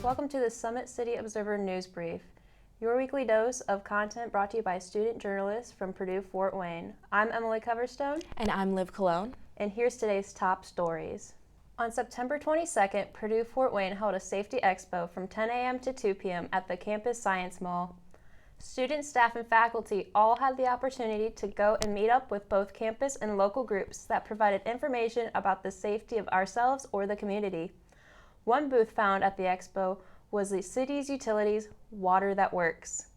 Welcome to the Summit City Observer News Brief, your weekly dose of content brought to you by student journalists from Purdue Fort Wayne. I'm Emily Coverstone. And I'm Liv Cologne. And here's today's top stories. On September 22nd, Purdue Fort Wayne held a safety expo from 10 a.m. to 2 p.m. at the Campus Science Mall. Students, staff, and faculty all had the opportunity to go and meet up with both campus and local groups that provided information about the safety of ourselves or the community. One booth found at the expo was the city's utilities, Water That Works.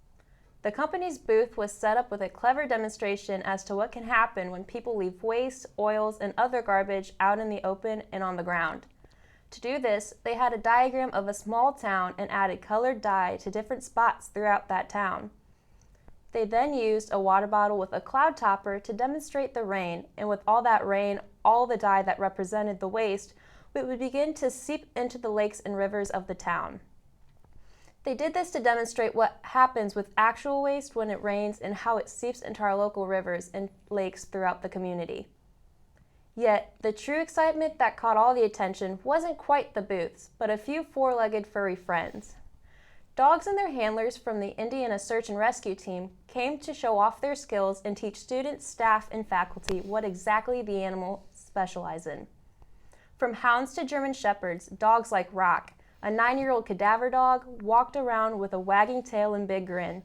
The company's booth was set up with a clever demonstration as to what can happen when people leave waste, oils, and other garbage out in the open and on the ground. To do this, they had a diagram of a small town and added colored dye to different spots throughout that town. They then used a water bottle with a cloud topper to demonstrate the rain, and with all that rain, all the dye that represented the waste would begin to seep into the lakes and rivers of the town. They did this to demonstrate what happens with actual waste when it rains and how it seeps into our local rivers and lakes throughout the community. Yet, the true excitement that caught all the attention wasn't quite the booths, but a few four-legged furry friends. Dogs and their handlers from the Indiana Search and Rescue Team came to show off their skills and teach students, staff, and faculty what exactly the animals specialize in. From hounds to German shepherds, dogs like Rock, a 9-year-old cadaver dog, walked around with a wagging tail and big grin.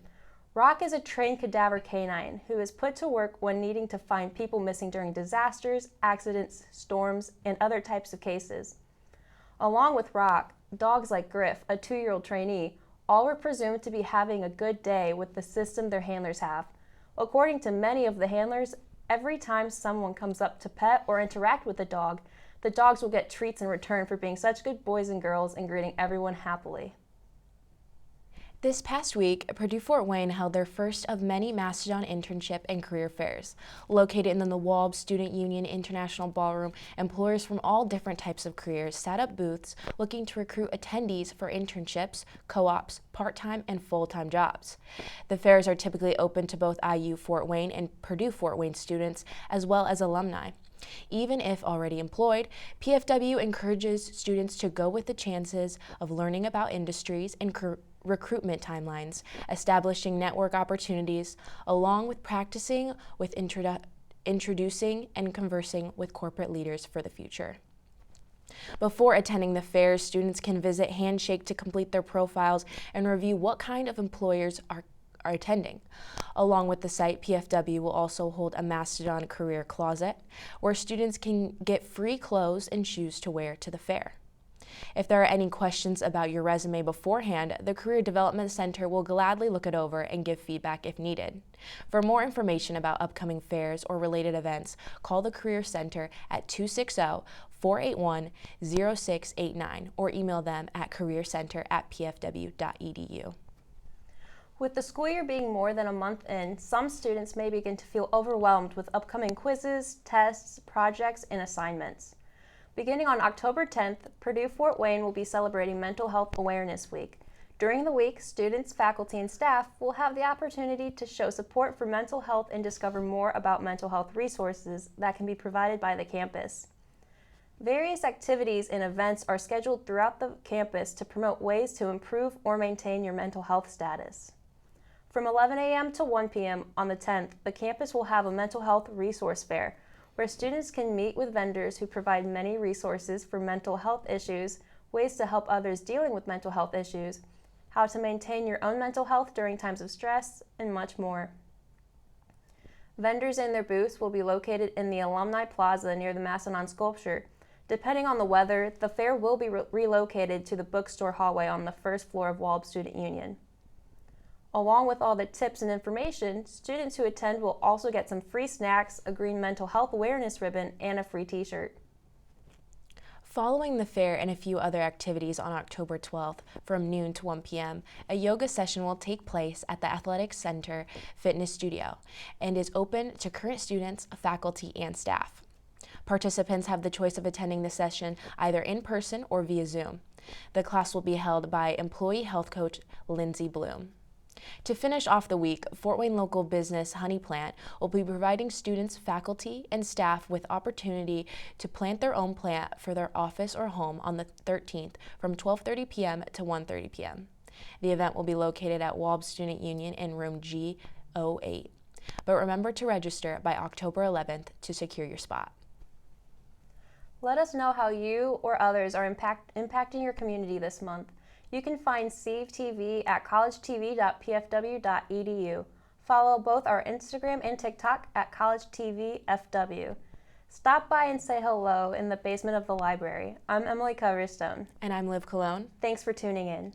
Rock is a trained cadaver canine who is put to work when needing to find people missing during disasters, accidents, storms, and other types of cases. Along with Rock, dogs like Griff, a 2-year-old trainee, all were presumed to be having a good day with the system their handlers have. According to many of the handlers, every time someone comes up to pet or interact with the dogs will get treats in return for being such good boys and girls and greeting everyone happily. This past week, Purdue Fort Wayne held their first of many Mastodon internship and career fairs. Located in the WALB Student Union International Ballroom, employers from all different types of careers set up booths looking to recruit attendees for internships, co-ops, part-time, and full-time jobs. The fairs are typically open to both IU Fort Wayne and Purdue Fort Wayne students, as well as alumni. Even if already employed, PFW encourages students to go with the chances of learning about industries and recruitment timelines, establishing network opportunities, along with practicing with introducing and conversing with corporate leaders for the future. Before attending the fairs, students can visit Handshake to complete their profiles and review what kind of employers are attending. Along with the site, PFW will also hold a Mastodon career closet where students can get free clothes and shoes to wear to the fair. If there are any questions about your resume beforehand, the Career Development Center will gladly look it over and give feedback if needed. For more information about upcoming fairs or related events, call the Career Center at 260-481-0689 or email them at careercenter@pfw.edu. With the school year being more than a month in, some students may begin to feel overwhelmed with upcoming quizzes, tests, projects, and assignments. Beginning on October 10th, Purdue Fort Wayne will be celebrating Mental Health Awareness Week. During the week, students, faculty, and staff will have the opportunity to show support for mental health and discover more about mental health resources that can be provided by the campus. Various activities and events are scheduled throughout the campus to promote ways to improve or maintain your mental health status. From 11 a.m. to 1 p.m. on the 10th, the campus will have a mental health resource fair, where students can meet with vendors who provide many resources for mental health issues, ways to help others dealing with mental health issues, how to maintain your own mental health during times of stress, and much more. Vendors and their booths will be located in the Alumni Plaza near the Mastodon sculpture. Depending on the weather, the fair will be relocated to the bookstore hallway on the first floor of WALB Student Union. Along with all the tips and information, students who attend will also get some free snacks, a green mental health awareness ribbon, and a free t-shirt. Following the fair and a few other activities on October 12th from noon to 1 p.m., a yoga session will take place at the Athletic Center Fitness Studio and is open to current students, faculty, and staff. Participants have the choice of attending the session either in person or via Zoom. The class will be held by employee health coach Lindsay Bloom. To finish off the week, Fort Wayne local business Honey Plant will be providing students, faculty, and staff with opportunity to plant their own plant for their office or home on the 13th from 12:30 p.m. to 1:30 p.m. The event will be located at WALB Student Union in room G08. But remember to register by October 11th to secure your spot. Let us know how you or others are impacting your community this month. You can find CTV at collegetv.pfw.edu. Follow both our Instagram and TikTok at collegetvfw. Stop by and say hello in the basement of the library. I'm Emily Coverstone. And I'm Liv Cologne. Thanks for tuning in.